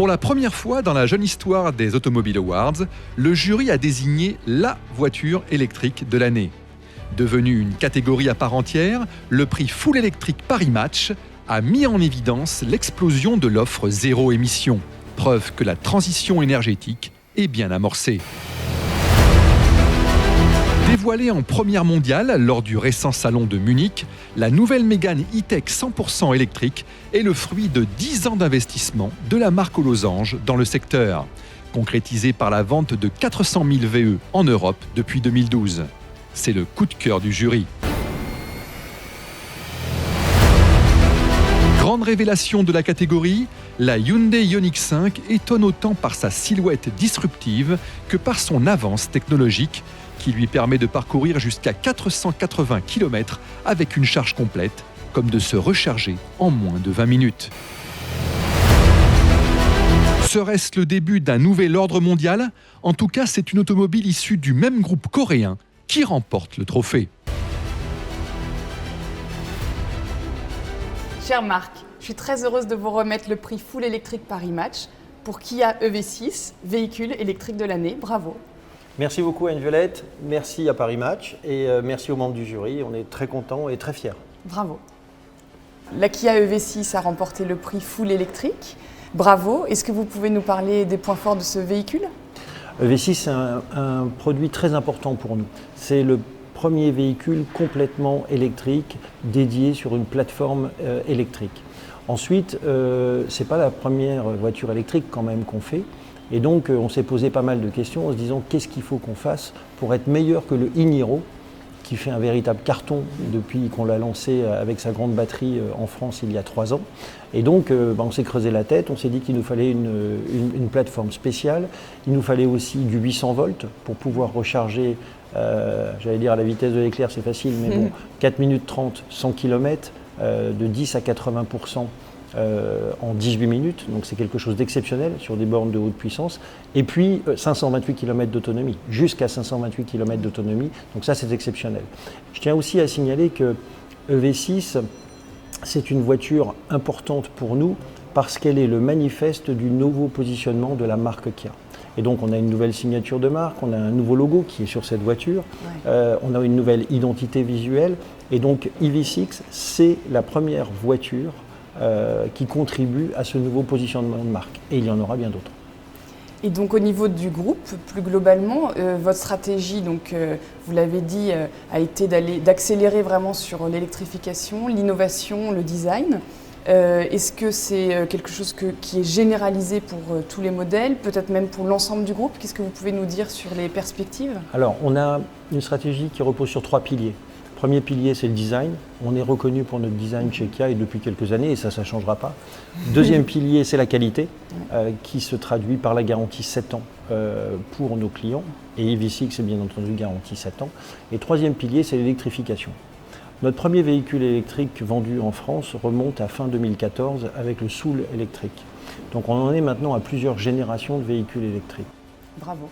Pour la première fois dans la jeune histoire des Automobile Awards, le jury a désigné la voiture électrique de l'année. Devenu une catégorie à part entière, le prix Full Electric Paris Match a mis en évidence l'explosion de l'offre zéro émission, preuve que la transition énergétique est bien amorcée. Dévoilée en première mondiale lors du récent salon de Munich, la nouvelle Mégane E-Tech 100% électrique est le fruit de 10 ans d'investissement de la marque aux losanges dans le secteur, concrétisé par la vente de 400 000 VE en Europe depuis 2012. C'est le coup de cœur du jury. Grande révélation de la catégorie, la Hyundai Ioniq 5 étonne autant par sa silhouette disruptive que par son avance technologique qui lui permet de parcourir jusqu'à 480 km avec une charge complète, comme de se recharger en moins de 20 minutes. Serait-ce le début d'un nouvel ordre mondial ? En tout cas, c'est une automobile issue du même groupe coréen qui remporte le trophée. Cher Marc, je suis très heureuse de vous remettre le prix Full Electric Paris Match pour Kia EV6, véhicule électrique de l'année. Bravo. Merci beaucoup Anne-Violette, merci à Paris Match et merci aux membres du jury. On est très contents et très fiers. Bravo. La Kia EV6 a remporté le prix Full Electric. Bravo. Est-ce que vous pouvez nous parler des points forts de ce véhicule ? EV6, c'est un produit très important pour nous. C'est le premier véhicule complètement électrique dédié sur une plateforme électrique. Ensuite, ce n'est pas la première voiture électrique quand même qu'on fait. Et donc, on s'est posé pas mal de questions en se disant qu'est-ce qu'il faut qu'on fasse pour être meilleur que le e-Niro, qui fait un véritable carton depuis qu'on l'a lancé avec sa grande batterie en France il y a 3 ans. Et donc, on s'est creusé la tête, on s'est dit qu'il nous fallait une plateforme spéciale. Il nous fallait aussi du 800 volts pour pouvoir recharger, j'allais dire à la vitesse de l'éclair, c'est facile, mais bon, 4 minutes 30, 100 km, de 10 à 80%. En 18 minutes, donc c'est quelque chose d'exceptionnel sur des bornes de haute puissance. Et puis 528 km d'autonomie, jusqu'à 528 km d'autonomie, donc ça c'est exceptionnel. Je tiens aussi à signaler que EV6, c'est une voiture importante pour nous parce qu'elle est le manifeste du nouveau positionnement de la marque Kia. Et donc on a une nouvelle signature de marque, on a un nouveau logo qui est sur cette voiture, on a une nouvelle identité visuelle, et donc EV6, c'est la première voiture qui contribue à ce nouveau positionnement de marque. Et il y en aura bien d'autres. Et donc au niveau du groupe, plus globalement, votre stratégie, donc, vous l'avez dit, a été d'accélérer vraiment sur l'électrification, l'innovation, le design. Est-ce que c'est quelque chose qui est généralisé pour tous les modèles, peut-être même pour l'ensemble du groupe ? Qu'est-ce que vous pouvez nous dire sur les perspectives ? Alors, on a une stratégie qui repose sur 3 piliers. Premier pilier, c'est le design. On est reconnu pour notre design chez Kia et depuis quelques années, et ça ne changera pas. Deuxième pilier, c'est la qualité, qui se traduit par la garantie 7 ans pour nos clients. Et EV6, c'est bien entendu garantie 7 ans. Et troisième pilier, c'est l'électrification. Notre premier véhicule électrique vendu en France remonte à fin 2014 avec le Soul électrique. Donc on en est maintenant à plusieurs générations de véhicules électriques. Bravo.